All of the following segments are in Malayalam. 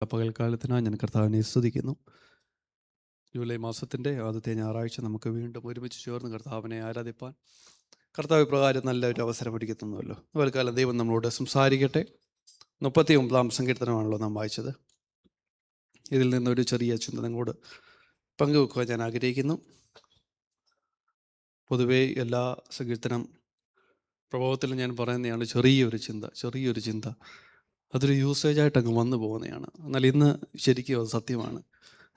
പകൽക്കാലത്തിനായി ഞാൻ കർത്താവിനെ സ്തുതിക്കുന്നു. ജൂലൈ മാസത്തിൻ്റെ ആദ്യത്തെ ഞായറാഴ്ച നമുക്ക് വീണ്ടും ഒരുമിച്ച് ചേർന്ന് കർത്താവിനെ ആരാധിപ്പാൻ കർത്താവ് ഇപ്രകാരം നല്ലൊരു അവസരം ഒരുക്കുന്നുവല്ലോ. പകൽക്കാലം ദൈവം നമ്മളോട് സംസാരിക്കട്ടെ. 39 സങ്കീർത്തനമാണല്ലോ നാം വായിച്ചത്. ഇതിൽ നിന്നൊരു ചെറിയ ചിന്ത നിങ്ങളോട് പങ്കുവെക്കുവാൻ ഞാൻ ആഗ്രഹിക്കുന്നു. പൊതുവേ എല്ലാ സങ്കീർത്തനം പ്രഭാവത്തിലും ഞാൻ പറയുന്നതാണ് ചെറിയൊരു ചിന്ത അതൊരു യൂസേജായിട്ട് അങ്ങ് വന്നു പോകുന്നതാണ്. എന്നാൽ ഇന്ന് ശരിക്കും അത് സത്യമാണ്.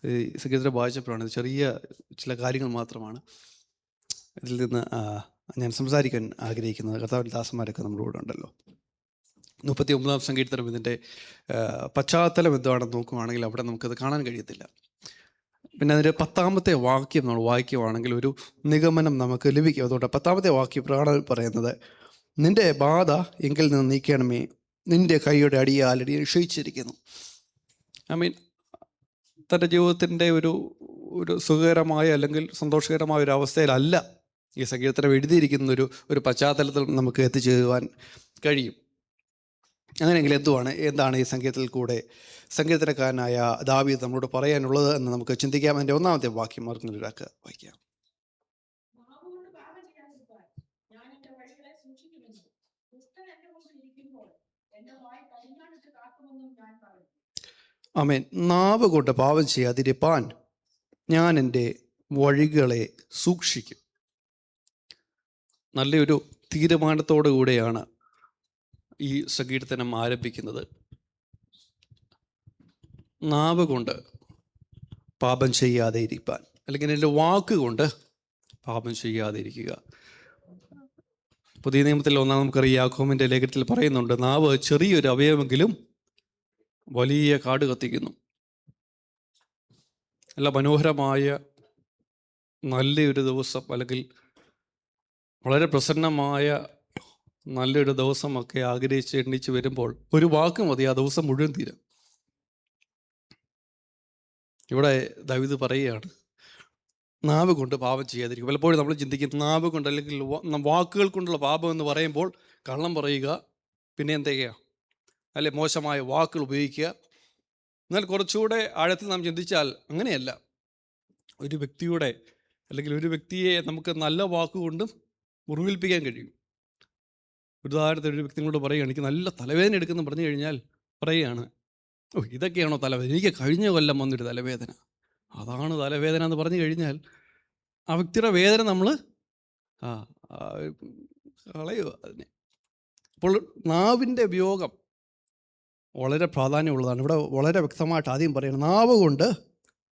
ഈ സങ്കീർത്തനം വായിച്ചപ്പോഴാണ് ഇത് ചെറിയ ചില കാര്യങ്ങൾ മാത്രമാണ് ഇതിൽ നിന്ന് ഞാൻ സംസാരിക്കാൻ ആഗ്രഹിക്കുന്നത്. കർത്താവിൻ്റെ ദാസന്മാരൊക്കെ നമ്മളോട് ഉണ്ടല്ലോ. 39 സങ്കീർത്തനം ഇതിൻ്റെ പശ്ചാത്തലം എന്താണെന്ന് നോക്കുകയാണെങ്കിൽ അവിടെ നമുക്കത് കാണാൻ കഴിയത്തില്ല. പിന്നെ അതിൻ്റെ 10-ാമത്തെ വാക്യം നമ്മൾ വായിക്കുവാണെങ്കിൽ ഒരു നിഗമനം നമുക്ക് ലഭിക്കും. അതുകൊണ്ട് 10-ാമത്തെ വാക്യം പറയുന്നത്, നിൻ്റെ ബാധ എങ്കിൽ നിന്ന് നീക്കണമേ, നിൻ്റെ കൈയുടെ അടിയാൽ അടിയെ ക്ഷയിച്ചിരിക്കുന്നു. ഐ മീൻ തൻ്റെ ജീവിതത്തിൻ്റെ ഒരു സുഖകരമായ അല്ലെങ്കിൽ സന്തോഷകരമായ ഒരു അവസ്ഥയിലല്ല ഈ സങ്കീർത്തനം എഴുതിയിരിക്കുന്ന ഒരു പശ്ചാത്തലത്തിൽ നമുക്ക് എത്തിച്ചേരുവാൻ കഴിയും. അങ്ങനെയെങ്കിൽ എന്താണ് ഈ സങ്കീർത്തനക്കാരനായ ദാവീദ് നമ്മളോട് പറയാനുള്ളത് എന്ന് നമുക്ക് ചിന്തിക്കാം. എൻ്റെ 1-ാമത്തെ വാക്യം മാർക്കുന്നൊരാൾക്ക് വായിക്കാം. ആമേൻ. നാവ് കൊണ്ട് പാപം ചെയ്യാതിരിപ്പാൻ ഞാൻ എൻ്റെ വഴികളെ സൂക്ഷിക്കും. നല്ലൊരു തീരുമാനത്തോടു കൂടെയാണ് ഈ സങ്കീർത്തനം ആരംഭിക്കുന്നത്. നാവ് കൊണ്ട് പാപം ചെയ്യാതെ ഇരിപ്പാൻ, അല്ലെങ്കിൽ എൻ്റെ വാക്കുകൊണ്ട് പാപം ചെയ്യാതെ ഇരിക്കുക. പുതിയ നിയമത്തിൽ നമുക്കറിയാം, യാക്കോബിൻ്റെ ലേഖനത്തിൽ പറയുന്നുണ്ട്, നാവ് ചെറിയൊരു അവയവമെങ്കിലും വലിയ കാട് കത്തിക്കുന്നു. നല്ല മനോഹരമായ നല്ലൊരു ദിവസം, അല്ലെങ്കിൽ വളരെ പ്രസന്നമായ നല്ലൊരു ദിവസമൊക്കെ ആഗ്രഹിച്ച് എണ്ണിച്ച് വരുമ്പോൾ ഒരു വാക്ക് മതി ആ ദിവസം മുഴുവൻ തീരും. ഇവിടെ ദാവീദ് പറയുകയാണ്, നാവ് കൊണ്ട് പാപം ചെയ്യാതിരിക്കും. പലപ്പോഴും നമ്മൾ ചിന്തിക്കും, നാവ് കൊണ്ട് അല്ലെങ്കിൽ വാക്കുകൾ കൊണ്ടുള്ള പാപം എന്ന് പറയുമ്പോൾ കള്ളം പറയുക, പിന്നെ എന്തൊക്കെയാ അല്ലെ, മോശമായ വാക്കുകൾ ഉപയോഗിക്കുക. എന്നാൽ കുറച്ചുകൂടെ ആഴത്തിൽ നാം ചിന്തിച്ചാൽ അങ്ങനെയല്ല. ഒരു വ്യക്തിയെ നമുക്ക് നല്ല വാക്കുകൊണ്ടും മുറിവേൽപ്പിക്കാൻ കഴിയും. ഉദാഹരണത്തിന് ഒരു വ്യക്തിയോട് പറയുകയാണ്, എനിക്ക് നല്ല തലവേദന എടുക്കുന്നു പറഞ്ഞു കഴിഞ്ഞാൽ പറയുകയാണ്, ഇതൊക്കെയാണോ തലവേദന, എനിക്ക് കഴിഞ്ഞ കൊല്ലം വന്നൊരു തലവേദന, അതാണ് തലവേദന എന്ന് പറഞ്ഞു കഴിഞ്ഞാൽ ആ വ്യക്തിയുടെ വേദന നമ്മൾ കളയുക അതിനെ. അപ്പോൾ നാവിൻ്റെ ഉപയോഗം വളരെ പ്രാധാന്യമുള്ളതാണ്. ഇവിടെ വളരെ വ്യക്തമായിട്ട് ആദ്യം പറയണം, നാവ് കൊണ്ട്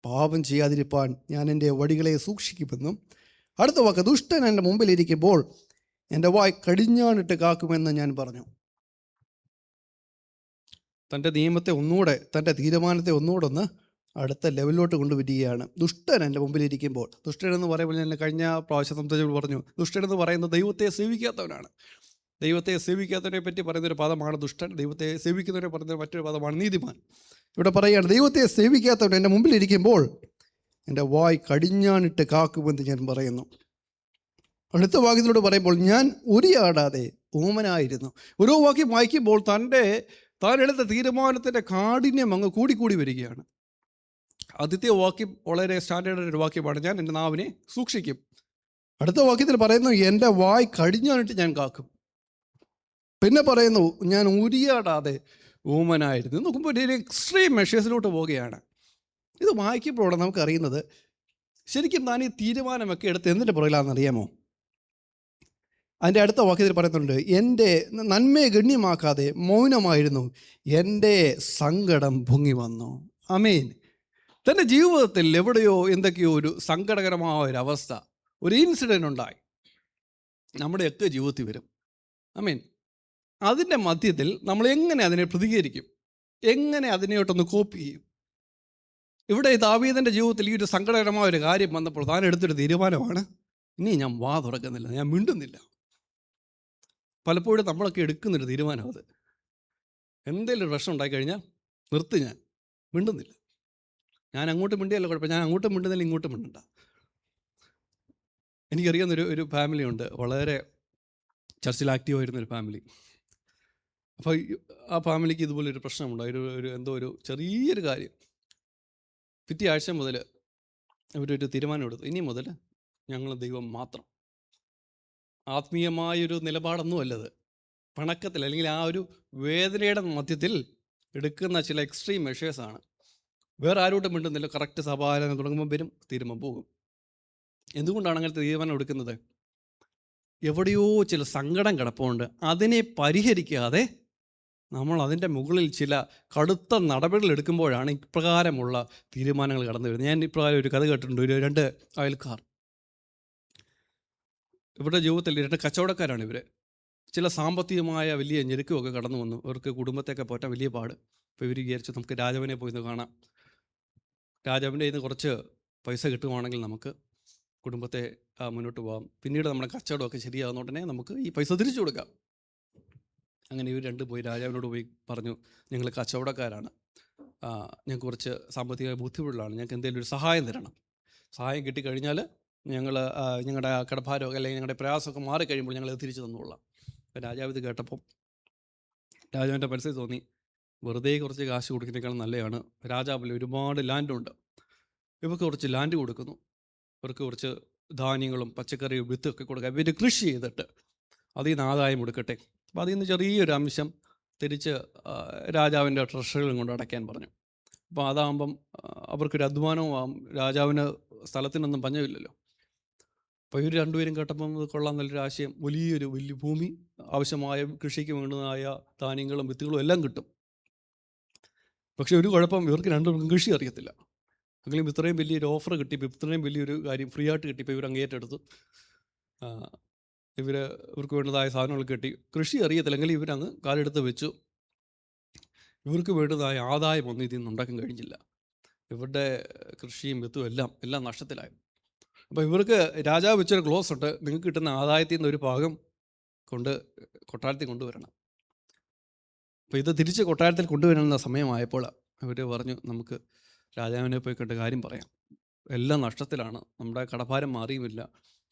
പാപം ചെയ്യാതിരിപ്പാൻ ഞാൻ എൻ്റെ വഴികളെ സൂക്ഷിക്കുമെന്നും, അടുത്ത വാക്ക്, ദുഷ്ടൻ എൻ്റെ മുമ്പിലിരിക്കുമ്പോൾ എൻ്റെ വായ് കടിഞ്ഞാണിട്ട് കാക്കുമെന്ന് ഞാൻ പറഞ്ഞു. തൻ്റെ നിയമത്തെ ഒന്നുകൂടെ, തൻ്റെ തീരുമാനത്തെ ഒന്നുകൂടെ അടുത്ത ലെവലിലോട്ട് കൊണ്ടുവരികയാണ്. ദുഷ്ടൻ എൻ്റെ മുമ്പിലിരിക്കുമ്പോൾ, ദുഷ്ടൻ എന്ന് പറയുമ്പോൾ ഞാൻ കഴിഞ്ഞ പ്രാവശ്യം സംബന്ധിച്ച് പറഞ്ഞു, ദുഷ്ടൻ എന്ന് പറയുന്നത് ദൈവത്തെ സേവിക്കാത്തവനാണ്. ദൈവത്തെ സേവിക്കാത്തവനെ പറ്റി പറയുന്നൊരു പദമാണ് ദുഷ്ടൻ. ദൈവത്തെ സേവിക്കുന്നവരെ പറയുന്ന മറ്റൊരു പദമാണ് നീതിമാൻ. ഇവിടെ പറയുകയാണ്, ദൈവത്തെ സേവിക്കാത്തവൻ എൻ്റെ മുമ്പിലിരിക്കുമ്പോൾ എൻ്റെ വായ് കടിഞ്ഞാണിട്ട് കാക്കുമെന്ന് ഞാൻ പറയുന്നു. അടുത്ത വാക്യത്തിലൂടെ പറയുമ്പോൾ, ഞാൻ ഉരിയാടാതെ ഊമനായിരുന്നു. ഓരോ വാക്യം വായിക്കുമ്പോൾ താൻ എടുത്ത തീരുമാനത്തിൻ്റെ കാഠിന്യം അങ്ങ് കൂടിക്കൂടി വരികയാണ്. ആദ്യത്തെ വാക്യം വളരെ സ്റ്റാൻഡേർഡ് ഒരു വാക്യമാണ്, ഞാൻ എൻ്റെ നാവിനെ സൂക്ഷിക്കും. അടുത്ത വാക്യത്തിൽ പറയുന്നു, എൻ്റെ വായ് കടിഞ്ഞാണിട്ട് ഞാൻ കാക്കും. പിന്നെ പറയുന്നു, ഞാൻ ഉരിയാടാതെ ഊമനായിരുന്നു. നോക്കുമ്പോൾ ഒരു എക്സ്ട്രീം മെഷേഴ്സിലോട്ട് പോവുകയാണ്. ഇത് വായിക്കുമ്പോഴാണ് നമുക്കറിയുന്നത്, ശരിക്കും താൻ ഈ തീരുമാനമൊക്കെ എടുത്ത് എന്തിൻ്റെ പുറകിലാണെന്നറിയാമോ? അതിൻ്റെ അടുത്ത വാക്യത്തിൽ പറയുന്നുണ്ട്, എൻ്റെ നന്മയെ ഗണ്യമാക്കാതെ മൗനമായിരുന്നു, എൻ്റെ സങ്കടം പൊങ്ങി വന്നു. ആമേൻ. തൻ്റെ ജീവിതത്തിൽ എവിടെയോ എന്തൊക്കെയോ ഒരു സങ്കടകരമായ ഒരവസ്ഥ, ഒരു ഇൻസിഡൻ്റ് ഉണ്ടായി. നമ്മുടെയൊക്കെ ജീവിതത്തിൽ വരും. ആമേൻ. അതിൻ്റെ മധ്യത്തിൽ നമ്മൾ എങ്ങനെ അതിനെ പ്രതികരിക്കും, എങ്ങനെ അതിനെയോട്ടൊന്ന് കോപ്പി ചെയ്യും? ഇവിടെ ദാവീദിൻ്റെ ജീവിതത്തിൽ ഈ ഒരു സങ്കടകരമായ ഒരു കാര്യം വന്നപ്പോൾ താൻ എടുത്തൊരു തീരുമാനമാണ്, ഇനി ഞാൻ വാ തുറക്കുന്നില്ല, ഞാൻ മിണ്ടുന്നില്ല. പലപ്പോഴും നമ്മളൊക്കെ എടുക്കുന്നൊരു തീരുമാനം അത്. എന്തെങ്കിലും ഒരു പ്രശ്നം ഉണ്ടായിക്കഴിഞ്ഞാൽ ഞാൻ മിണ്ടുന്നില്ല. ഞാൻ അങ്ങോട്ട് മിണ്ടിയല്ല കുഴപ്പം, ഞാൻ അങ്ങോട്ടും മിണ്ടുന്നില്ല, ഇങ്ങോട്ടും മിണ്ടണ്ട. എനിക്കറിയാവുന്നൊരു ഫാമിലി ഉണ്ട്, വളരെ ചർച്ചിൽ ആക്റ്റീവായിരുന്നൊരു ഫാമിലി. അപ്പോൾ ആ ഫാമിലിക്ക് ഇതുപോലൊരു പ്രശ്നമുണ്ട്. എന്തോ ഒരു ചെറിയൊരു കാര്യം. പിറ്റേ ആഴ്ച മുതൽ അവരൊരു തീരുമാനം എടുത്തു. ഇനി മുതൽ ഞങ്ങൾ ദൈവം മാത്രം. ആത്മീയമായൊരു നിലപാടൊന്നും അല്ലത്. പണക്കത്തിൽ അല്ലെങ്കിൽ ആ ഒരു വേദനയുടെ മധ്യത്തിൽ എടുക്കുന്ന ചില എക്സ്ട്രീം മെഷേഴ്സാണ്. വേറെ ആരോട്ടും മിണ്ടുന്നില്ല. കറക്റ്റ് സഭാരാധന തുടങ്ങുമ്പോൾ വരും, തീരുമ്പോൾ പോകും. എന്തുകൊണ്ടാണ് അങ്ങനത്തെ തീരുമാനം എടുക്കുന്നത്? എവിടെയോ ചില സങ്കടം കിടപ്പുണ്ട്. അതിനെ പരിഹരിക്കാതെ നമ്മൾ അതിൻ്റെ മുകളിൽ ചില കടുത്ത നടപടികൾ എടുക്കുമ്പോഴാണ് ഇപ്രകാരമുള്ള തീരുമാനങ്ങൾ കടന്നു വരുന്നത്. ഞാൻ ഇപ്രകാരം ഒരു കഥ കേട്ടിട്ടുണ്ട്. ഒരു 2 അയൽക്കാർ, ഇവരുടെ ജീവിതത്തിൽ 2 കച്ചവടക്കാരാണ് ഇവർ. ചില സാമ്പത്തികമായ വലിയ ഞെരുക്കമൊക്കെ കടന്നു വന്നു. അവർക്ക് കുടുംബത്തെയൊക്കെ പോറ്റാൻ വലിയ പാട്. അപ്പോൾ ഇവർ വിചാരിച്ചു നമുക്ക് രാജാവിനെ പോയി ഒന്ന് കാണാം. രാജാവിൻ്റെ കയ്യിൽ നിന്ന് കുറച്ച് പൈസ കിട്ടുവാണെങ്കിൽ നമുക്ക് കുടുംബത്തെ മുന്നോട്ട് പോകാം. പിന്നീട് നമ്മുടെ കച്ചവടമൊക്കെ ശരിയാകുന്ന ഉടനെ നമുക്ക് ഈ പൈസ തിരിച്ചു കൊടുക്കാം. അങ്ങനെ ഇവർ 2 പോയി രാജാവിനോട് പോയി പറഞ്ഞു, ഞങ്ങൾ കച്ചവടക്കാരാണ്, ഞങ്ങൾക്ക് കുറച്ച് സാമ്പത്തിക ബുദ്ധിമുട്ടുകളാണ്, ഞങ്ങൾക്ക് എന്തെങ്കിലും ഒരു സഹായം തരണം. സഹായം കിട്ടിക്കഴിഞ്ഞാൽ ഞങ്ങളുടെ കടഭാരമൊക്കെ അല്ലെങ്കിൽ ഞങ്ങളുടെ പ്രയാസമൊക്കെ മാറിക്കഴിയുമ്പോൾ ഞങ്ങളത് തിരിച്ചു തന്നോളാം. അപ്പോൾ രാജാവ് ഇത് കേട്ടപ്പം രാജാവിൻ്റെ മനസ്സിൽ തോന്നി, വെറുതെ കുറച്ച് കാശ് കൊടുക്കുന്നതിനേക്കാളും നല്ലതാണ്, രാജാവിൽ ഒരുപാട് ലാൻഡുണ്ട്, ഇവർക്ക് കുറച്ച് ലാൻഡ് കൊടുക്കുന്നു, ഇവർക്ക് കുറച്ച് ധാന്യങ്ങളും പച്ചക്കറിയും വിത്തൊക്കെ കൊടുക്കുക, ഇവർ കൃഷി ചെയ്തിട്ട് അതിൽ നിന്ന് ആദായം കൊടുക്കട്ടെ. അപ്പോൾ അതിൽ നിന്ന് ചെറിയൊരു അംശം തിരിച്ച് രാജാവിൻ്റെ ട്രഷറികളും കൊണ്ട് അടയ്ക്കാൻ പറഞ്ഞു. അപ്പോൾ അതാകുമ്പം അവർക്കൊരു അധ്വാനവും ആവും, രാജാവിന് സ്ഥലത്തിനൊന്നും പഞ്ഞമില്ലല്ലോ. അപ്പോൾ ഇവർ 2 പേരും കേട്ടപ്പം ഇത് കൊള്ളാൻ നല്ലൊരു ആശയം. വലിയ ഭൂമി, ആവശ്യമായ കൃഷിക്ക് വേണ്ടതായ ധാന്യങ്ങളും വിത്തുകളും എല്ലാം കിട്ടും. പക്ഷേ ഒരു കുഴപ്പം, ഇവർക്ക് 2 പേർക്കും കൃഷി അറിയത്തില്ല. എങ്കിലും ഇത്രയും വലിയൊരു ഓഫർ കിട്ടിയപ്പോൾ, ഇത്രയും വലിയൊരു കാര്യം ഫ്രീ ആയിട്ട് കിട്ടിയപ്പോൾ ഇവർ അങ്ങേറ്റെടുത്തു. ഇവർക്ക് വേണ്ടതായ സാധനങ്ങൾ കിട്ടി. കൃഷി അറിയത്തില്ലെങ്കിൽ ഇവരങ്ങ് കാലെടുത്ത് വെച്ചു. ഇവർക്ക് വേണ്ടതായ ആദായമൊന്നും ഇതിൽ നിന്ന് ഉണ്ടാക്കാൻ കഴിഞ്ഞില്ല. ഇവരുടെ കൃഷിയും വിത്തും എല്ലാം നഷ്ടത്തിലായി. അപ്പോൾ ഇവർക്ക് രാജാവ് വെച്ചൊരു ക്ലോസ് ഉണ്ട്, നിങ്ങൾക്ക് കിട്ടുന്ന ആദായത്തിൽ നിന്ന് ഒരു ഭാഗം കൊണ്ട് കൊട്ടാരത്തിൽ കൊണ്ടുവരണം. അപ്പോൾ ഇത് തിരിച്ച് കൊട്ടാരത്തിൽ കൊണ്ടുവരുന്ന സമയമായപ്പോൾ അവർ പറഞ്ഞു, നമുക്ക് രാജാവിനെ പോയി കണ്ട് കാര്യം പറയാം, എല്ലാം നഷ്ടത്തിലാണ്, നമ്മുടെ കടഭാരം മാറിയുമില്ല,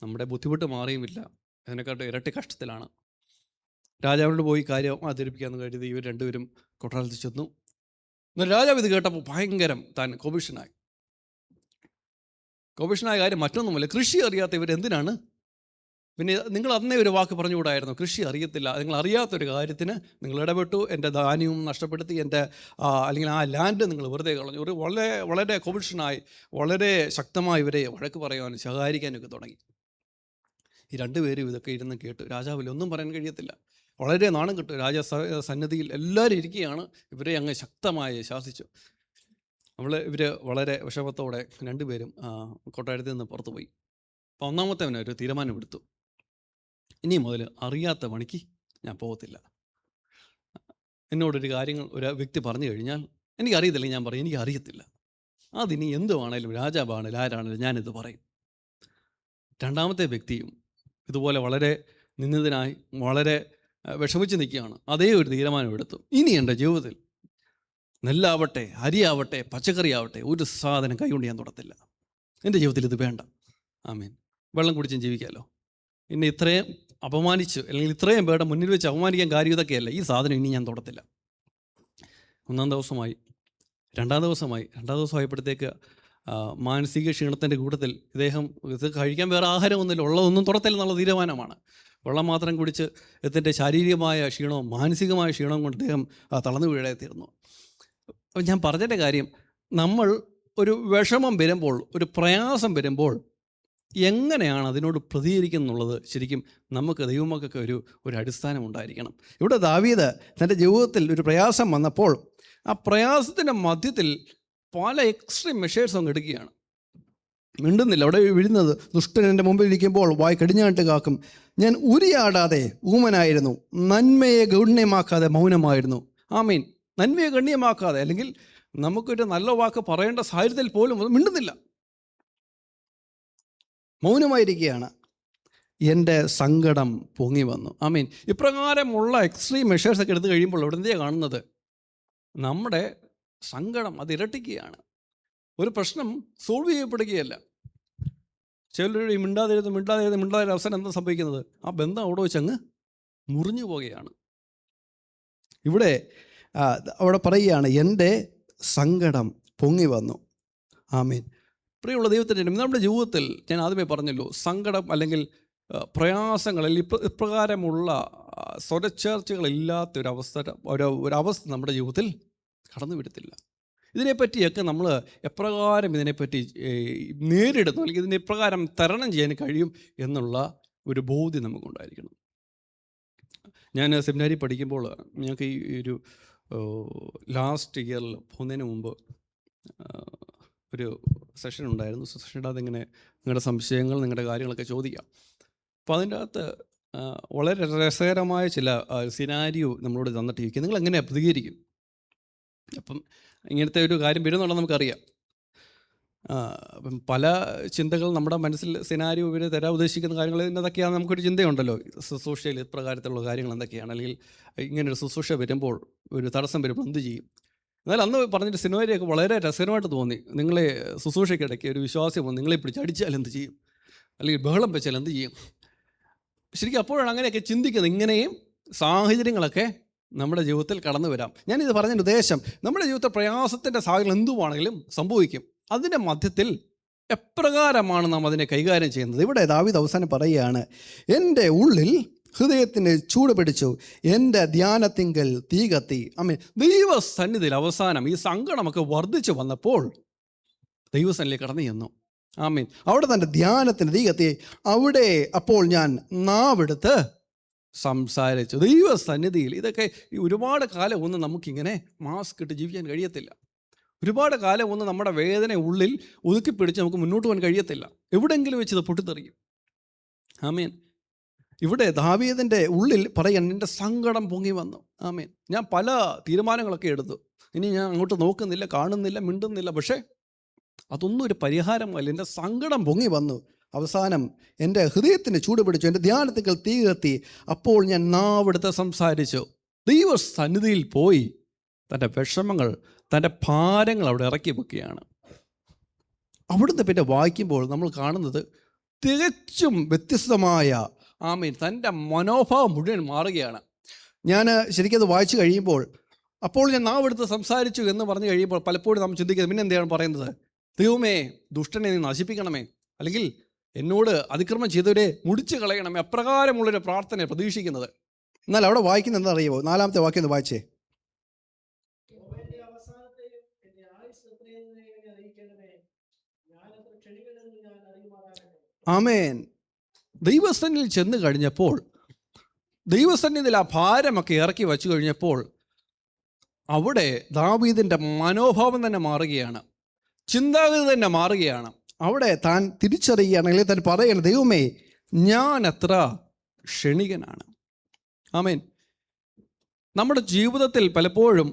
നമ്മുടെ ബുദ്ധിമുട്ട് മാറിയുമില്ല, അതിനെക്കാട്ടും ഇരട്ടി കഷ്ടത്തിലാണ്. രാജാവിനോട് പോയി കാര്യം അവതരിപ്പിക്കാമെന്ന് കരുതി ഇവർ 2 പേരും കൊട്ടാരത്തിൽ ചെന്നു. എന്നാൽ രാജാവ് ഇത് കേട്ടപ്പോൾ ഭയങ്കരം താൻ കോപിഷ്ഠനായ കാര്യം മറ്റൊന്നുമല്ല, കൃഷി അറിയാത്ത ഇവരെന്തിനാണ് പിന്നെ നിങ്ങൾ അന്നേ ഒരു വാക്ക് പറഞ്ഞുകൂടായിരുന്നു, കൃഷി അറിയത്തില്ല, നിങ്ങൾ അറിയാത്തൊരു കാര്യത്തിന് നിങ്ങൾ ഇടപെട്ടു, എൻ്റെ ധാന്യവും നഷ്ടപ്പെടുത്തി, എൻ്റെ അല്ലെങ്കിൽ ആ ലാൻഡ് നിങ്ങൾ വെറുതെ കളഞ്ഞു. ഒരു വളരെ കോപിഷ്ഠനായി വളരെ ശക്തമായി ഇവരെ വഴക്ക് പറയാനും ശകാരിക്കാനൊക്കെ തുടങ്ങി. ഈ 2 പേരും ഇതൊക്കെ ഇരുന്ന് കേട്ടു. രാജാവിൽ ഒന്നും പറയാൻ കഴിയത്തില്ല, വളരെ നാണം കിട്ടും. സന്നിധിയിൽ എല്ലാവരും ഇരിക്കുകയാണ്, ഇവരെ അങ്ങ് ശക്തമായി ശാസിച്ചു. ഇവർ വളരെ വിഷമത്തോടെ 2 പേരും കൊട്ടാരത്തിൽ നിന്ന് പുറത്തു പോയി. അപ്പോൾ ഒന്നാമത്തേവന് ഒരു തീരുമാനമെടുത്തു, ഇനി മുതൽ അറിയാത്ത പണിക്ക് ഞാൻ പോകത്തില്ല. എന്നോടൊരു കാര്യങ്ങൾ ഒരു വ്യക്തി പറഞ്ഞു കഴിഞ്ഞാൽ എനിക്കറിയത്തില്ലെങ്കിൽ ഞാൻ പറയും എനിക്കറിയത്തില്ല, അതിനി എന്തുവാണേലും രാജാവാണേലും ആരാണേലും ഞാനിത് പറയും. 2ാമത്തെ വ്യക്തിയും ഇതുപോലെ വളരെ നിന്ദിതനായി വളരെ വിഷമിച്ച് നിൽക്കുകയാണ്. അതേ ഒരു തീരുമാനമെടുത്തു, ഇനി എൻ്റെ ജീവിതത്തിൽ നെല്ലാവട്ടെ അരിയാവട്ടെ പച്ചക്കറി ആവട്ടെ ഒരു സാധനം കൈകൊണ്ട് ഞാൻ തൊടത്തില്ല, എൻ്റെ ജീവിതത്തിൽ ഇത് വേണ്ട. ആമേൻ. വെള്ളം കുടിച്ചും ജീവിക്കാമല്ലോ, ഇനി ഇത്രയും അപമാനിച്ച് അല്ലെങ്കിൽ ഇത്രയും പേരുടെ മുന്നിൽ വെച്ച് അപമാനിക്കാൻ കാര്യം ഇതൊക്കെയല്ല, ഈ സാധനം ഇനി ഞാൻ തൊടത്തില്ല. 1-ാം ദിവസമായി, 2-ാം ദിവസമായപ്പോഴത്തേക്ക് മാനസിക ക്ഷീണത്തിൻ്റെ കൂട്ടത്തിൽ ഇദ്ദേഹം ഇത് കഴിക്കാൻ വേറെ ആഹാരമൊന്നുമില്ല, ഉള്ളതൊന്നും തുറത്തില്ല എന്നുള്ള തീരുമാനമാണ്. വെള്ളം മാത്രം കുടിച്ച് ഇതിൻ്റെ ശാരീരികമായ ക്ഷീണവും മാനസികമായ ക്ഷീണവും കൊണ്ട് ഇദ്ദേഹം തളർന്നു വീഴായിത്തീർന്നു. അപ്പം ഞാൻ പറഞ്ഞതിൻ്റെ കാര്യം, നമ്മൾ ഒരു വിഷമം വരുമ്പോൾ, ഒരു പ്രയാസം വരുമ്പോൾ എങ്ങനെയാണ് അതിനോട് പ്രതികരിക്കുന്നുള്ളത് ശരിക്കും നമുക്ക് ദൈവമക്കൾക്ക് ഒരു അടിസ്ഥാനം ഉണ്ടായിരിക്കണം. ഇവിടെ ദാവീദ് തൻ്റെ ജീവിതത്തിൽ ഒരു പ്രയാസം വന്നപ്പോൾ ആ പ്രയാസത്തിൻ്റെ മധ്യത്തിൽ പല എക്സ്ട്രീം മെഷേഴ്സ് അങ്ങ് എടുക്കുകയാണ്. മിണ്ടുന്നില്ല, അവിടെ വീഴുന്നത്, ദുഷ്ടൻ എൻ്റെ മുമ്പിൽ ഇരിക്കുമ്പോൾ വായ് കടിഞ്ഞാട്ട് കാക്കും, ഞാൻ ഉരിയാടാതെ ഊമനായിരുന്നു, നന്മയെ ഗണ്യമാക്കാതെ മൗനമായിരുന്നു. ആമീൻ. നന്മയെ ഗണ്യമാക്കാതെ, അല്ലെങ്കിൽ നമുക്കൊരു നല്ല വാക്ക് പറയേണ്ട സാഹചര്യത്തിൽ പോലും മിണ്ടുന്നില്ല, മൗനമായിരിക്കുകയാണ്. എൻ്റെ സങ്കടം പൊങ്ങി വന്നു. ആമീൻ. ഇപ്രകാരമുള്ള എക്സ്ട്രീം മെഷേഴ്സൊക്കെ എടുത്തു കഴിയുമ്പോൾ ഇവിടെ എന്തിനാണ് കാണുന്നത്? നമ്മുടെ സങ്കടം അത് ഇരട്ടിക്കുകയാണ്. ഒരു പ്രശ്നം സോൾവ് ചെയ്യപ്പെടുകയല്ല. ചിലർ മിണ്ടാതെ അവസാനം എന്താ സംഭവിക്കുന്നത്? ആ ബന്ധം അവിടെ വെച്ചങ്ങ് മുറിഞ്ഞു പോകുകയാണ്. ഇവിടെ അവിടെ പറയുകയാണ്, എൻ്റെ സങ്കടം പൊങ്ങി വന്നു. ആമേൻ. പ്രിയമുള്ള ദൈവത്തിൻ്റെ നമ്മുടെ ജീവിതത്തിൽ ഞാൻ ആദ്യമേ പറഞ്ഞല്ലോ, സങ്കടം അല്ലെങ്കിൽ പ്രയാസങ്ങൾ അല്ലെങ്കിൽ ഇപ്രകാരമുള്ള സ്വരച്ചേർച്ചകളില്ലാത്തൊരവസ്ഥ ഒരവസ്ഥ നമ്മുടെ ജീവിതത്തിൽ കടന്നു വരത്തില്ല. ഇതിനെപ്പറ്റിയൊക്കെ നമ്മൾ എപ്രകാരം ഇതിനെപ്പറ്റി നേരിടുന്നു അല്ലെങ്കിൽ ഇതിനെ എപ്രകാരം തരണം ചെയ്യാൻ കഴിയും എന്നുള്ള ഒരു ബോധ്യം നമുക്കുണ്ടായിരിക്കണം. ഞാൻ സെമിനാരി പഠിക്കുമ്പോൾ ഞങ്ങൾക്ക് ഈ ഒരു ലാസ്റ്റ് ഇയറിൽ പോകുന്നതിന് മുമ്പ് ഒരു സെഷൻ ഉണ്ടായിരുന്നു. സെഷൻ്റെ അകത്ത് ഇങ്ങനെ നിങ്ങളുടെ സംശയങ്ങൾ, നിങ്ങളുടെ കാര്യങ്ങളൊക്കെ ചോദിക്കാം. അപ്പോൾ അതിൻ്റെ അകത്ത് വളരെ രസകരമായ ചില സിനാരിയോ നമ്മളോട് തന്നിട്ടിരിക്കും. നിങ്ങൾ എങ്ങനെയാണ് പ്രതികരിക്കും? അപ്പം ഇങ്ങനത്തെ ഒരു കാര്യം വരുന്നുണ്ടെന്ന് നമുക്കറിയാം. അപ്പം പല ചിന്തകൾ നമ്മുടെ മനസ്സിൽ സിനാരിയോ ഇവർ തരാൻ ഉദ്ദേശിക്കുന്ന കാര്യങ്ങൾ എന്നതൊക്കെയാണ്. നമുക്കൊരു ചിന്തയുണ്ടല്ലോ, ശുശ്രൂഷയിൽ ഇപ്രകാരത്തിലുള്ള കാര്യങ്ങൾ എന്തൊക്കെയാണ്, അല്ലെങ്കിൽ ഇങ്ങനൊരു ശുശ്രൂഷ വരുമ്പോൾ ഒരു തടസ്സം വരുമ്പോൾ എന്ത് ചെയ്യും. എന്നാൽ അന്ന് പറഞ്ഞിട്ട് സിനിമയൊക്കെ വളരെ രസകരമായിട്ട് തോന്നി. നിങ്ങളെ ശുശ്രൂഷയ്ക്കിടയ്ക്ക് ഒരു വിശ്വാസം വന്ന് നിങ്ങളെ പിടിച്ചടിച്ചാൽ എന്ത് ചെയ്യും, അല്ലെങ്കിൽ ബഹളം വെച്ചാൽ എന്ത് ചെയ്യും. ശരിക്കും അപ്പോഴാണ് അങ്ങനെയൊക്കെ ചിന്തിക്കുന്നത്. ഇങ്ങനെയും സാഹചര്യങ്ങളൊക്കെ നമ്മുടെ ജീവിതത്തിൽ കടന്നു വരാം. ഞാനിത് പറഞ്ഞതിൻ്റെ ഉദ്ദേശം, നമ്മുടെ ജീവിതത്തിൽ പ്രയാസത്തിൻ്റെ സാഹചര്യം എന്തുവാണെങ്കിലും സംഭവിക്കും. അതിൻ്റെ മധ്യത്തിൽ എപ്രകാരമാണ് നാം അതിനെ കൈകാര്യം ചെയ്യുന്നത്. ഇവിടെ ദാവീദ് അവസാനം പറയുകയാണ്, എൻ്റെ ഉള്ളിൽ ഹൃദയത്തിന് ചൂട് പിടിച്ചു, എൻ്റെ ധ്യാനത്തിങ്കൽ തീ കത്തി. ആമേൻ. ദൈവസന്നിധിയിൽ അവസാനം ഈ സങ്കടമൊക്കെ വർദ്ധിച്ചു വന്നപ്പോൾ ദൈവസന്നിധിയിൽ കടന്നു ചെന്നു. ആമേൻ. അവിടെ തൻ്റെ ധ്യാനത്തിന് തീ കത്തി. അവിടെ അപ്പോൾ ഞാൻ നാവെടുത്ത് സംസാരിച്ചു. ദൈവസന്നിധിയിൽ ഇതൊക്കെ ഒരുപാട് കാലം ഒന്നും നമുക്കിങ്ങനെ മാസ്ക് ഇട്ട് ജീവിക്കാൻ കഴിയത്തില്ല. ഒരുപാട് കാലം ഒന്നും നമ്മുടെ വേദന ഉള്ളിൽ ഒതുക്കിപ്പിടിച്ച് നമുക്ക് മുന്നോട്ട് പോകാൻ കഴിയത്തില്ല. എവിടെയെങ്കിലും വെച്ച് ഇത് പൊട്ടിത്തെറിയും. ആമേൻ. ഇവിടെ ദാവീദിൻ്റെ ഉള്ളിൽ പറയാൻ, എൻ്റെ സങ്കടം പൊങ്ങി വന്നു. ആമേൻ. ഞാൻ പല തീരുമാനങ്ങളൊക്കെ എടുത്തു. ഇനി ഞാൻ അങ്ങോട്ട് നോക്കുന്നില്ല, കാണുന്നില്ല, മിണ്ടുന്നില്ല. പക്ഷേ അതൊന്നും ഒരു പരിഹാരമല്ല. എൻ്റെ സങ്കടം പൊങ്ങി വന്നു. അവസാനം എൻ്റെ ഹൃദയത്തിന് ചൂട് പിടിച്ചു, എൻ്റെ ധ്യാനത്തിൽ തീ കത്തി. അപ്പോൾ ഞാൻ നാവെടുത്ത് സംസാരിച്ചു. ദൈവസന്നിധിയിൽ പോയി തൻ്റെ വിഷമങ്ങൾ, തൻ്റെ ഭാരങ്ങൾ അവിടെ ഇറക്കി വെക്കുകയാണ്. അവിടുന്ന് പിന്നെ വായിക്കുമ്പോൾ നമ്മൾ കാണുന്നത് തികച്ചും വ്യത്യസ്തമായ, ആമേൻ, തൻ്റെ മനോഭാവം മുഴുവൻ മാറുകയാണ്. ഞാൻ ശരിക്കും അത് വായിച്ചു കഴിയുമ്പോൾ, അപ്പോൾ ഞാൻ നാവെടുത്ത് സംസാരിച്ചു എന്ന് പറഞ്ഞു കഴിയുമ്പോൾ പലപ്പോഴും നമ്മൾ ചിന്തിക്കുന്നത് പിന്നെ എന്താണ് പറയുന്നത്, ദൈവമേ ദുഷ്ടനെ നീ നശിപ്പിക്കണമേ, അല്ലെങ്കിൽ എന്നോട് അതിക്രമം ചെയ്തവരെ മുടിച്ചു കളയണമേ, അപ്രകാരമുള്ളൊരു പ്രാർത്ഥന പ്രതീക്ഷിക്കുന്നത്. എന്നാൽ അവിടെ വായിക്കുന്നത് എന്താ അറിയുമോ? 4-ാമത്തെ വാക്യം ഒന്ന് വായിച്ചേ. ആമേൻ. ദൈവസന്നിധിയിൽ ചെന്ന് കഴിഞ്ഞപ്പോൾ, ദൈവസന്നിധിയിൽ ആ ഭാരമൊക്കെ ഇറക്കി വെച്ചു കഴിഞ്ഞപ്പോൾ അവിടെ ദാവീദിൻ്റെ മനോഭാവം തന്നെ മാറുകയാണ്, ചിന്താഗതി തന്നെ മാറുകയാണ്. അവിടെ താൻ തിരിച്ചറിയുകയാണ്, അല്ലെങ്കിൽ താൻ പറയുകയാണ്, ദൈവമേ ഞാൻ എത്ര ക്ഷണികനാണ്. ആമേൻ. നമ്മുടെ ജീവിതത്തിൽ പലപ്പോഴും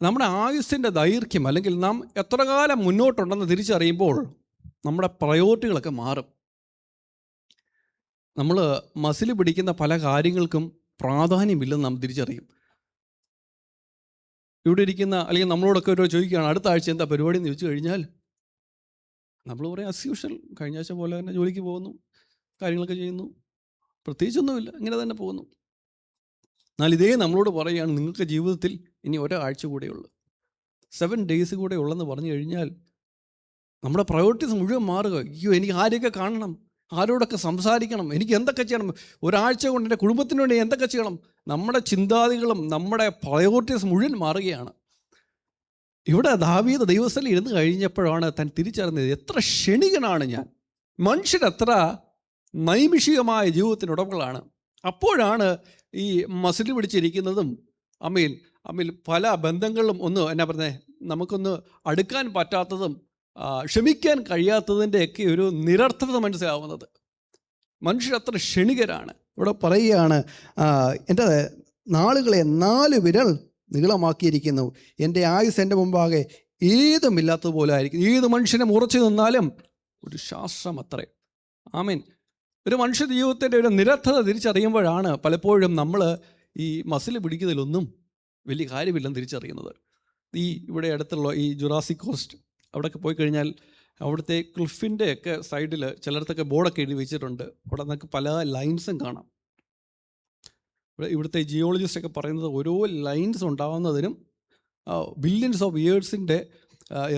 നമ്മുടെ ആയുസ്സിൻ്റെ ദൈർഘ്യം, അല്ലെങ്കിൽ നാം എത്ര കാലം മുന്നോട്ടുണ്ടെന്ന് തിരിച്ചറിയുമ്പോൾ നമ്മുടെ പ്രയോറിറ്റികളൊക്കെ മാറും. നമ്മൾ മസിൽ പിടിക്കുന്ന പല കാര്യങ്ങൾക്കും പ്രാധാന്യമില്ലെന്ന് നാം തിരിച്ചറിയും. ഇവിടെ ഇരിക്കുന്ന, അല്ലെങ്കിൽ നമ്മളോടൊക്കെ ഒരു ചോദിക്കുകയാണ്, അടുത്ത ആഴ്ച എന്താ പരിപാടി എന്ന് ചോദിച്ചു കഴിഞ്ഞാൽ നമ്മൾ പറയും ആസ് യൂഷ്വൽ, കഴിഞ്ഞ ആഴ്ച പോലെ തന്നെ ജോലിക്ക് പോകുന്നു, കാര്യങ്ങളൊക്കെ ചെയ്യുന്നു, പ്രത്യേകിച്ചൊന്നുമില്ല, ഇങ്ങനെ തന്നെ പോകുന്നു. എന്നാൽ ഇതേ നമ്മളോട് പറയുകയാണ്, നിങ്ങൾക്ക് ജീവിതത്തിൽ ഇനി ഒരാഴ്ച കൂടെയുള്ളൂ, 7 days കൂടെ ഉള്ളെന്ന് പറഞ്ഞു കഴിഞ്ഞാൽ നമ്മുടെ പ്രയോറിറ്റീസ് മുഴുവൻ മാറുക. അയ്യോ, എനിക്ക് ആരെയൊക്കെ കാണണം, ആരോടൊക്കെ സംസാരിക്കണം, എനിക്ക് എന്തൊക്കെ ചെയ്യണം, ഒരാഴ്ച കൊണ്ട് എൻ്റെ കുടുംബത്തിന് വേണ്ടി എന്തൊക്കെ ചെയ്യണം. നമ്മുടെ ചിന്താഗതികളും നമ്മുടെ പ്രയോറിറ്റീസ് മുഴുവൻ മാറുകയാണ്. ഇവിടെ ദാവീദ് ദൈവസന്നിധിയിൽ ഇരുന്ന് കഴിഞ്ഞപ്പോഴാണ് താൻ തിരിച്ചറിഞ്ഞത്, എത്ര ക്ഷണികനാണ് ഞാൻ, മനുഷ്യരെത്ര നൈമിഷികമായ ജീവിതത്തിന് ഉടമകളാണ്. അപ്പോഴാണ് ഈ മസിൽ പിടിച്ചിരിക്കുന്നതും അമ്മയിൽ പല ബന്ധങ്ങളിലും എന്നാ പറഞ്ഞേ, നമുക്കൊന്ന് അടുക്കാൻ പറ്റാത്തതും ക്ഷമിക്കാൻ കഴിയാത്തതിൻ്റെയൊക്കെ ഒരു നിരർത്ഥത മനസ്സിലാവുന്നത്. മനുഷ്യരത്ര ക്ഷണികരാണ്. ഇവിടെ പറയുകയാണ്, എൻ്റെ നാളുകളെ 4 വിരൽ നീളമാക്കിയിരിക്കുന്നു, എൻ്റെ ആയുസ് എൻ്റെ മുമ്പാകെ ഏതുമില്ലാത്തതുപോലെ ആയിരിക്കും. ഏത് മനുഷ്യനും ഉറച്ചു നിന്നാലും ഒരു ശാസ്ത്രം അത്രേ. ആമേൻ. ഒരു മനുഷ്യ ജീവിതത്തിൻ്റെ ഒരു നിരർത്ഥത തിരിച്ചറിയുമ്പോഴാണ് പലപ്പോഴും നമ്മൾ ഈ മസിൽ പിടിക്കുന്നതിലൊന്നും വലിയ കാര്യമില്ലെന്ന് തിരിച്ചറിയുന്നത്. ഇവിടെ അടുത്തുള്ള ഈ ജുറാസിക് കോസ്റ്റ് അവിടെയൊക്കെ പോയി കഴിഞ്ഞാൽ അവിടുത്തെ ക്ലിഫിൻ്റെ ഒക്കെ സൈഡിൽ ചിലയിടത്തൊക്കെ ബോർഡൊക്കെ എഴുതി വെച്ചിട്ടുണ്ട്. അവിടെ നമുക്ക് പല ലൈൻസും കാണാം. ഇവിടുത്തെ ജിയോളജിസ്റ്റൊക്കെ പറയുന്നത് ഓരോ ലൈൻസ് ഉണ്ടാകുന്നതിനും ബില്യൺസ് ഓഫ് ഇയേഴ്സിൻ്റെ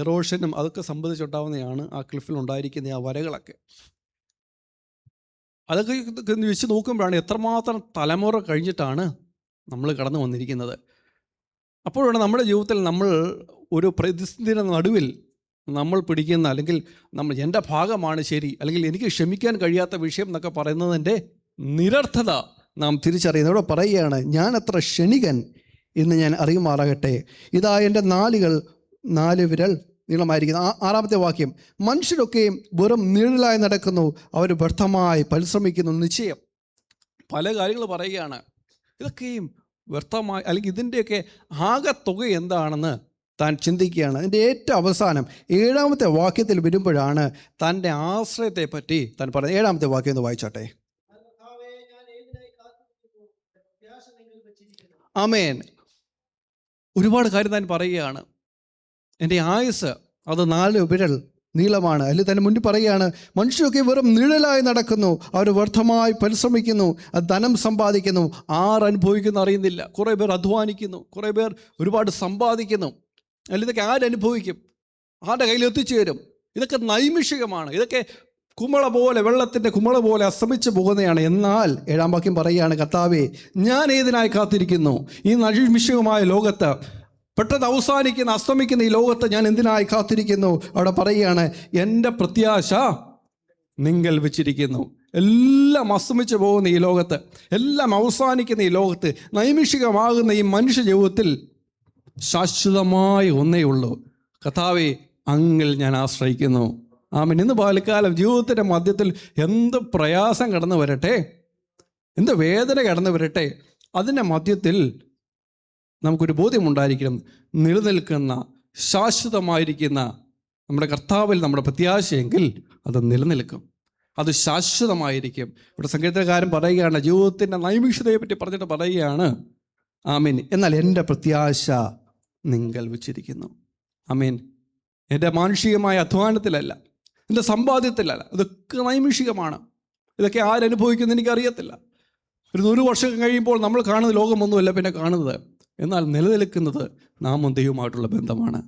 എറോഷനും അതൊക്കെ സംബന്ധിച്ചുണ്ടാവുന്നതാണ് ആ ക്ലിഫിൽ ഉണ്ടായിരിക്കുന്ന ആ വരകളൊക്കെ. അതൊക്കെ വെച്ച് നോക്കുമ്പോഴാണ് എത്രമാത്രം തലമുറ കഴിഞ്ഞിട്ടാണ് നമ്മൾ കടന്നു വന്നിരിക്കുന്നത്. അപ്പോഴാണ് നമ്മുടെ ജീവിതത്തിൽ നമ്മൾ ഒരു പ്രതിസന്ധിയുടെ നടുവിൽ നമ്മൾ പിടിക്കുന്ന, അല്ലെങ്കിൽ എൻ്റെ ഭാഗമാണ് ശരി, അല്ലെങ്കിൽ എനിക്ക് ക്ഷമിക്കാൻ കഴിയാത്ത വിഷയം എന്നൊക്കെ പറയുന്നതിൻ്റെ നിരർത്ഥത നാം തിരിച്ചറിയുന്നത്. ഇവിടെ പറയുകയാണ്, ഞാൻ അത്ര ക്ഷണികൻ എന്ന് ഞാൻ അറിയുമാറാകട്ടെ. ഇതാ എൻ്റെ നാലുകൾ 4 വിരൽ നീളമായിരിക്കുന്നു. 6-ാമത്തെ വാക്യം, മനുഷ്യരൊക്കെയും വെറും നിഴലായി നടക്കുന്നു, അവർ വ്യർത്ഥമായി പരിശ്രമിക്കുന്നു നിശ്ചയം. പല കാര്യങ്ങൾ പറയുകയാണ്, ഇതൊക്കെയും വ്യർത്ഥമായി, അല്ലെങ്കിൽ ഇതിൻ്റെയൊക്കെ ആകെത്തുക എന്താണെന്ന് താൻ ചിന്തിക്കുകയാണ്. അതിൻ്റെ ഏറ്റവും അവസാനം 7-ാമത്തെ വാക്യത്തിൽ വരുമ്പോഴാണ് തൻ്റെ ആശ്രയത്തെ പറ്റി താൻ പറയുന്നത്. 7-ാമത്തെ വാക്യം ഒന്ന് വായിച്ചാട്ടെ. ആമേൻ. ഒരുപാട് കാര്യം താൻ പറയുകയാണ്. എൻ്റെ ആയുസ് അത് 4 വിരൽ നീളമാണ്. അതിൽ തന്നെ മുന്നിൽ പറയുകയാണ്, മനുഷ്യരൊക്കെ വെറും നിഴലായി നടക്കുന്നു, അവർ വ്യർത്ഥമായി പരിശ്രമിക്കുന്നു, ധനം സമ്പാദിക്കുന്നു, ആരനുഭവിക്കുന്നു അറിയുന്നില്ല. കുറേ പേർ അധ്വാനിക്കുന്നു, കുറേ പേർ ഒരുപാട് സമ്പാദിക്കുന്നു. അല്ല, ഇതൊക്കെ ആരനുഭവിക്കും? ആരുടെ കയ്യിൽ എത്തിച്ചേരും? ഇതൊക്കെ നൈമിഷികമാണ്. ഇതൊക്കെ കുമള പോലെ, വെള്ളത്തിൻ്റെ കുമള പോലെ അസ്തമിച്ചു പോകുന്നതാണ്. എന്നാൽ 7-ാം വാക്യം പറയുകയാണ്, കർത്താവേ, ഞാൻ ഏതിനായി കാത്തിരിക്കുന്നു? ഈ നൈമിഷികമായ ലോകത്ത്, പെട്ടെന്ന് അവസാനിക്കുന്ന അസ്തമിക്കുന്ന ഈ ലോകത്ത് ഞാൻ എന്തിനായി കാത്തിരിക്കുന്നു? അവിടെ പറയുകയാണ്, എൻ്റെ പ്രത്യാശ നിങ്ങൾ വെച്ചിരിക്കുന്നു. എല്ലാം അസ്തമിച്ചു പോകുന്ന ഈ ലോകത്ത്, എല്ലാം അവസാനിക്കുന്ന ഈ ലോകത്ത്, നൈമിഷികമാകുന്ന ഈ മനുഷ്യ ജീവിതത്തിൽ ശാശ്വതമായ ഒന്നേ ഉള്ളൂ. കർത്താവേ, അങ്ങിൽ ഞാൻ ആശ്രയിക്കുന്നു. ആമേൻ. ഇന്ന് പാലക്കാലം ജീവിതത്തിൻ്റെ മധ്യത്തിൽ എന്ത് പ്രയാസം കടന്നു വരട്ടെ, എന്ത് വേദന കടന്നു വരട്ടെ, അതിൻ്റെ മധ്യത്തിൽ നമുക്കൊരു ബോധ്യമുണ്ടായിരിക്കണം, നിലനിൽക്കുന്ന ശാശ്വതമായിരിക്കുന്ന നമ്മുടെ കർത്താവിൽ നമ്മുടെ പ്രത്യാശയെങ്കിൽ അത് നിലനിൽക്കും, അത് ശാശ്വതമായിരിക്കും. ഇവിടെ സങ്കീർത്തനക്കാരൻ പറയുകയാണ്, ജീവിതത്തിൻ്റെ നൈമിഷികതയെ പറ്റി പറഞ്ഞിട്ട് പറയുകയാണ്, ആമേൻ, എന്നാൽ എൻ്റെ പ്രത്യാശ നിങ്ങൾ വെച്ചിരിക്കുന്നു. ആമേൻ. എൻ്റെ മാനുഷികമായ അധ്വാനത്തിലല്ല, എൻ്റെ സമ്പാദ്യത്തിലല്ല, ഇതൊക്കെ നൈമിഷികമാണ്. ഇതൊക്കെ ആരനുഭവിക്കുമെന്ന് എനിക്കറിയത്തില്ല. ഒരു 100 വർഷം കഴിയുമ്പോൾ നമ്മൾ കാണുന്ന ലോകമൊന്നുമല്ല പിന്നെ കാണുന്നത്. എന്നാൽ നിലനിൽക്കുന്നത് നാമും ദൈവമായിട്ടുള്ള ബന്ധമാണ്.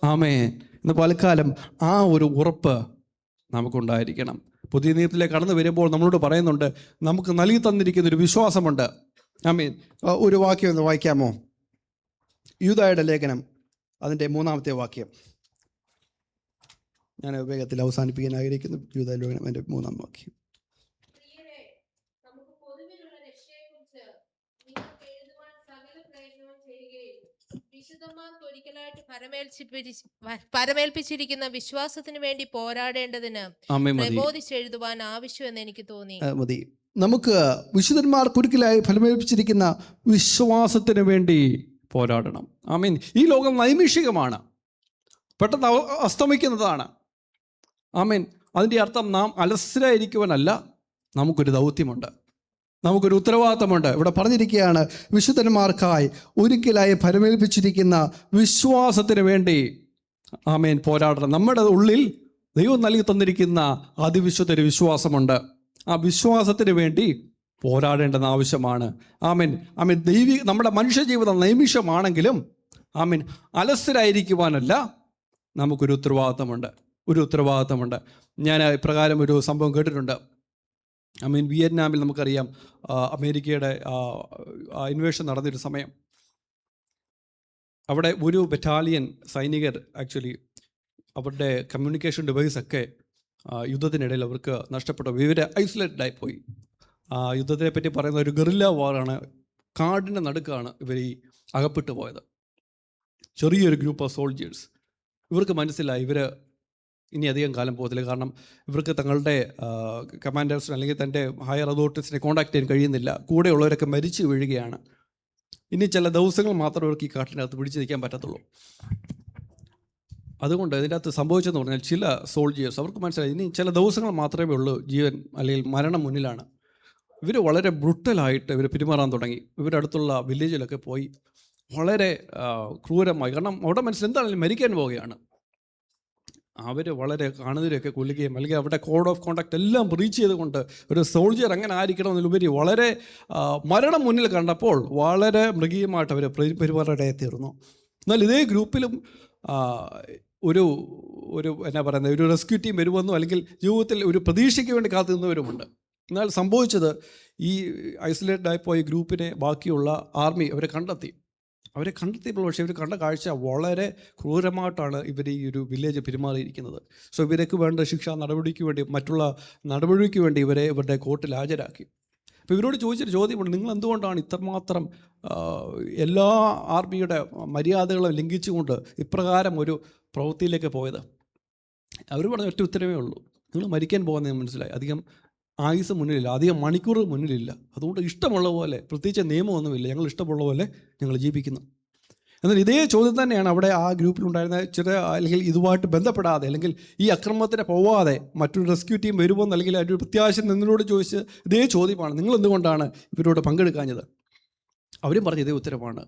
ആമേൻ. ഇന്ന് പലക്കാലം ആ ഒരു ഉറപ്പ് നമുക്കുണ്ടായിരിക്കണം. പുതിയ നിയമത്തിലേക്ക് കടന്നു വരുമ്പോൾ നമ്മളോട് പറയുന്നുണ്ട്, നമുക്ക് നൽകി തന്നിരിക്കുന്ന ഒരു വിശ്വാസമുണ്ട്. ആമേൻ. ഒരു വാക്യം ഒന്ന് വായിക്കാമോ? യൂദായുടെ ലേഖനം അതിൻ്റെ 3-ാമത്തെ വാക്യം. ഞാൻ വേഗത്തിൽ അവസാനിപ്പിക്കാൻ ആഗ്രഹിക്കുന്നു. യൂദായുടെ ലേഖനം അതിൻ്റെ 3-ാം വാക്യം. പരമേൽപ്പിച്ചിരിക്കുന്ന വിശ്വാസത്തിന് വേണ്ടി പോരാടേണ്ടതിന് പ്രബോധിച്ചെഴുതുവാൻ ആവശ്യമെന്ന് എനിക്ക് തോന്നി. മതി. നമുക്ക് വിശുദ്ധന്മാർക്കൊരിക്കലായി ഫലമേൽപ്പിച്ചിരിക്കുന്ന വിശ്വാസത്തിന് വേണ്ടി പോരാടണം. ആമീൻ. ഈ ലോകം നൈമിഷികമാണ്, പെട്ടെന്ന് അസ്തമിക്കുന്നതാണ്. ആമീൻ. അതിൻ്റെ അർത്ഥം നാം അലസരായിരിക്കുവാനല്ല, നമുക്കൊരു ദൗത്യമുണ്ട്, നമുക്കൊരു ഉത്തരവാദിത്തമുണ്ട്. ഇവിടെ പറഞ്ഞിരിക്കുകയാണ്, വിശുദ്ധന്മാർക്കായി ഒരിക്കലായി ഫലമേൽപ്പിച്ചിരിക്കുന്ന വിശ്വാസത്തിന് വേണ്ടി ആമേൻ പോരാടണം. നമ്മുടെ ഉള്ളിൽ ദൈവം നൽകി തന്നിരിക്കുന്ന അതിവിശുദ്ധ വിശ്വാസമുണ്ട്. ആ വിശ്വാസത്തിന് വേണ്ടി പോരാടേണ്ടത് ആവശ്യമാണ്. ആമേൻ. ആമേൻ. നമ്മുടെ മനുഷ്യജീവിതം നൈമിഷമാണെങ്കിലും ആമേൻ അലസരായിരിക്കുവാനല്ല, നമുക്കൊരു ഉത്തരവാദിത്തമുണ്ട്. ഞാൻ ഇപ്രകാരം ഒരു സംഭവം കേട്ടിട്ടുണ്ട്. വിയറ്റ്നാമിൽ നമുക്കറിയാം, അമേരിക്കയുടെ ഇൻവേഷൻ നടന്നൊരു സമയം. അവിടെ ഒരു ബറ്റാലിയൻ സൈനികർ ആക്ച്വലി അവരുടെ കമ്മ്യൂണിക്കേഷൻ ഡിവൈസൊക്കെ യുദ്ധത്തിനിടയിൽ അവർക്ക് നഷ്ടപ്പെട്ടു. ഇവർ ഐസൊലേറ്റഡായി പോയി. യുദ്ധത്തിനെ പറ്റി പറയുന്ന ഒരു ഗറില്ല വാറാണ്. കാടിൻ്റെ നടുക്കാണ് ഇവർ ഈ അകപ്പെട്ടു പോയത്. ചെറിയൊരു ഗ്രൂപ്പ് ഓഫ് സോൾജേഴ്സ്. ഇവർക്ക് മനസ്സിലായി ഇവർ ഇനി അധികം കാലം പോകത്തില്ല. കാരണം ഇവർക്ക് തങ്ങളുടെ കമാൻഡേഴ്സിന് അല്ലെങ്കിൽ തൻ്റെ ഹയർ അതോറിറ്റീസിനെ കോൺടാക്ട് ചെയ്യാൻ കഴിയുന്നില്ല. കൂടെയുള്ളവരൊക്കെ മരിച്ചു വീഴുകയാണ്. ഇനി ചില ദിവസങ്ങൾ മാത്രമേ ഇവർക്ക് ഈ കാട്ടിനകത്ത് പിടിച്ചു നിൽക്കാൻ പറ്റത്തുള്ളൂ. അതുകൊണ്ട് ഇതിൻ്റെ അകത്ത് സംഭവിച്ചെന്ന് പറഞ്ഞാൽ ചില സോൾജിയേഴ്സ് അവർക്ക് മനസ്സിലായി ഇനി ചില ദിവസങ്ങൾ മാത്രമേ ഉള്ളൂ, ജീവൻ അല്ലെങ്കിൽ മരണം മുന്നിലാണ്. ഇവർ വളരെ ബ്രുട്ടലായിട്ട് ഇവർ പെരുമാറാൻ തുടങ്ങി. ഇവരുടെ അടുത്തുള്ള വില്ലേജിലൊക്കെ പോയി വളരെ ക്രൂരമായി, കാരണം അവിടെ മനസ്സിൽ എന്താണെങ്കിലും മരിക്കാൻ പോവുകയാണ്. അവർ വളരെ കാണുന്നവരെയൊക്കെ കൊല്ലുകയും അല്ലെങ്കിൽ അവരുടെ കോഡ് ഓഫ് കോണ്ടക്ട് എല്ലാം ബ്രീച്ച് ചെയ്തുകൊണ്ട് ഒരു സോൾജിയർ എങ്ങനെ ആയിരിക്കണം എന്നതിലുപരി വളരെ മരണം മുന്നിൽ കണ്ടപ്പോൾ വളരെ മൃഗീയമായിട്ട് അവർ പെരുമാറേണ്ടതായി തീർന്നു. എന്നാൽ ഇതേ ഗ്രൂപ്പിലും ഒരു എന്നാ പറയുന്നത്, ഒരു റെസ്ക്യൂ ടീം വരുമെന്നോ അല്ലെങ്കിൽ ജീവിതത്തിൽ ഒരു പ്രതീക്ഷയ്ക്ക് വേണ്ടി കാത്തു നിന്നവരുമുണ്ട്. എന്നാൽ സംഭവിച്ചത് ഈ ഐസൊലേറ്റഡ് ആയിപ്പോയ ഗ്രൂപ്പിനെ ബാക്കിയുള്ള ആർമി അവരെ കണ്ടെത്തിയപ്പോൾ പക്ഷേ ഇവർ കണ്ട കാഴ്ച വളരെ ക്രൂരമായിട്ടാണ് ഇവർ ഈ ഒരു വില്ലേജ് പെരുമാറിയിരിക്കുന്നത്. സോ ഇവർക്ക് വേണ്ട ശിക്ഷാ നടപടിക്ക് വേണ്ടി, മറ്റുള്ള നടപടിക്ക് വേണ്ടി ഇവരുടെ കോർട്ടിൽ ഹാജരാക്കി. അപ്പോൾ ഇവരോട് ചോദിച്ചൊരു ചോദ്യമുണ്ട്, നിങ്ങൾ എന്തുകൊണ്ടാണ് ഇത്രമാത്രം എല്ലാ ആർമിയുടെ മര്യാദകളും ലംഘിച്ചുകൊണ്ട് ഇപ്രകാരം ഒരു പ്രവൃത്തിയിലേക്ക് പോയത്? അവർ പറഞ്ഞ ഒറ്റ ഉത്തരവേ ഉള്ളൂ, നിങ്ങൾ മരിക്കാൻ പോകുന്നതെന്ന് മനസ്സിലായി. അധികം ആയുസ് മുന്നിലില്ല, അധികം മണിക്കൂർ മുന്നിലില്ല, അതുകൊണ്ട് ഇഷ്ടമുള്ള പോലെ, പ്രത്യേകിച്ച് നിയമമൊന്നുമില്ല, ഞങ്ങൾ ഇഷ്ടമുള്ള പോലെ ഞങ്ങൾ ജീവിക്കുന്നു. എന്നാൽ ഇതേ ചോദ്യം തന്നെയാണ് അവിടെ ആ ഗ്രൂപ്പിലുണ്ടായിരുന്ന അല്ലെങ്കിൽ ഇതുമായിട്ട് ബന്ധപ്പെടാതെ അല്ലെങ്കിൽ ഈ അക്രമത്തിന് പോവാതെ മറ്റൊരു റെസ്ക്യൂ ടീം വരുമോന്ന് അല്ലെങ്കിൽ ഒരു പ്രത്യാശ നിന്നോട് ചോദിച്ച് ഇതേ ചോദ്യമാണ്, നിങ്ങൾ എന്തുകൊണ്ടാണ് ഇവരോട് പങ്കെടുക്കാഞ്ഞത്? അവരും പറഞ്ഞ ഇതേ ഉത്തരമാണ്,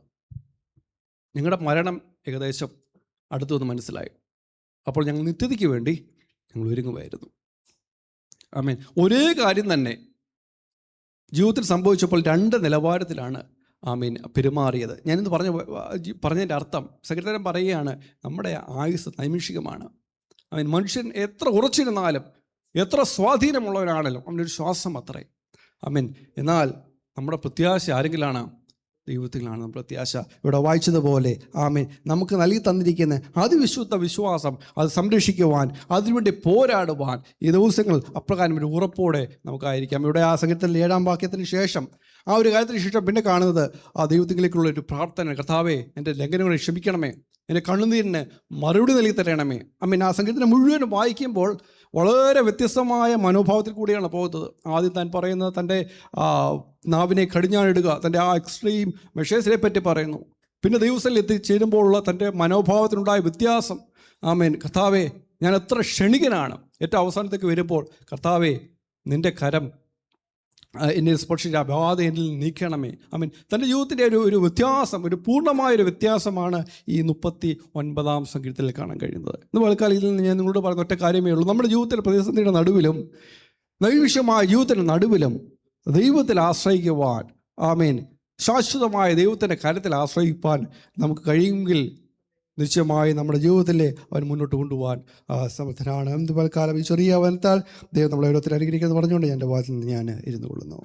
നിങ്ങളുടെ മരണം ഏകദേശം അടുത്തുവന്ന് മനസ്സിലായി, അപ്പോൾ ഞങ്ങൾ നിത്യതയ്ക്ക് വേണ്ടി ഞങ്ങൾ ഒരുങ്ങുമായിരുന്നു. ആമേൻ. ഒരേ കാര്യം തന്നെ ജീവിതത്തിൽ സംഭവിച്ചപ്പോൾ രണ്ട് നിലവാരത്തിലാണ് ആമീൻ പെരുമാറിയത്. ഞാനിന്ന് പറഞ്ഞതിൻ്റെ അർത്ഥം സെക്രട്ടറി പറയുകയാണ്, നമ്മുടെ ആയുസ് നൈമിഷികമാണ്. ആമീൻ. മനുഷ്യൻ എത്ര ഉറച്ചിരുന്നാലും എത്ര സ്വാധീനമുള്ളവരാണല്ലോ അവനൊരു ശ്വാസം അത്രേ. ആമീൻ. എന്നാൽ നമ്മുടെ പ്രത്യാശ ആരെങ്കിലാണ്? ദൈവത്തിലാണ് നമ്മുടെ പ്രത്യാശ. ഇവിടെ വായിച്ചതുപോലെ ആമേൻ, നമുക്ക് നൽകി തന്നിരിക്കുന്ന അതിവിശുദ്ധ വിശ്വാസം അത് സംരക്ഷിക്കുവാൻ, അതിനുവേണ്ടി പോരാടുവാൻ ഈ ദിവസങ്ങൾ അപ്രകാരം ഒരു ഉറപ്പോടെ നമുക്കായിരിക്കാം. ഇവിടെ ആ സംഗീതത്തിൻ്റെ 7-ാം വാക്യത്തിന് ശേഷം, ആ ഒരു കാര്യത്തിന് ശേഷം പിന്നെ കാണുന്നത് ആ ദൈവത്തിലേക്കുള്ള ഒരു പ്രാർത്ഥന. കർത്താവേ, എൻ്റെ ലംഘനങ്ങളെ ക്ഷമിക്കണമേ, എൻ്റെ കണ്ണുനീരിന് മറുപടി നൽകി തരണമേ. ആമേൻ. ആ സംഗീതത്തിനെ മുഴുവനും വായിക്കുമ്പോൾ വളരെ വ്യത്യസ്തമായ മനോഭാവത്തിൽ കൂടിയാണ് പോകുന്നത്. ആദ്യം താൻ പറയുന്നത് തൻ്റെ നാവിനെ കടിഞ്ഞാണിടുക, തൻ്റെ ആ എക്സ്ട്രീം മെഷേഴ്സിനെ പറ്റി പറയുന്നു. പിന്നെ ദൈവത്തിൽ എത്തിച്ചേരുമ്പോഴുള്ള തൻ്റെ മനോഭാവത്തിനുണ്ടായ വ്യത്യാസം. ആമേൻ. കർത്താവേ, ഞാൻ എത്ര ക്ഷണികനാണ്. ഏറ്റവും അവസാനത്തേക്ക് വരുമ്പോൾ, കർത്താവേ, നിൻ്റെ കരം എന്നെ സ്പർശിച്ച ബാധ എന്നിൽ നീക്കണമേ. ആമേൻ. തൻ്റെ ജീവിതത്തിൻ്റെ ഒരു വ്യത്യാസം, ഒരു പൂർണ്ണമായൊരു വ്യത്യാസമാണ് ഈ 39-ാം സങ്കീർത്തനത്തിൽ കാണാൻ കഴിയുന്നത്. ഇന്ന് പലക്കാലം ഇതിൽ നിന്ന് ഞാൻ നിങ്ങളോട് പറയുന്ന ഒറ്റ കാര്യമേ ഉള്ളൂ, നമ്മുടെ ജീവിതത്തിലെ പ്രതിസന്ധിയുടെ നടുവിലും നൈവിഷ്യമായ ജീവിതത്തിൻ്റെ നടുവിലും ദൈവത്തിൽ ആശ്രയിക്കുവാൻ, ആമേൻ, ശാശ്വതമായ ദൈവത്തിൻ്റെ കരത്തിൽ ആശ്രയിപ്പാൻ നമുക്ക് കഴിയുമെങ്കിൽ നിശ്ചയമായി നമ്മുടെ ജീവിതത്തിലെ അവൻ മുന്നോട്ട് കൊണ്ടുപോകാൻ സമർത്ഥനാണ്. എന്ത് പലക്കാലം ഈ ചെറിയ അവനത്താൽ ദൈവം നമ്മളെ ഓരോരുത്തർ അനുഗ്രഹിക്കുന്നത് പറഞ്ഞുകൊണ്ട് എൻ്റെ വാതിൽ നിന്ന് ഞാൻ ഇരുന്നു കൊള്ളുന്നു.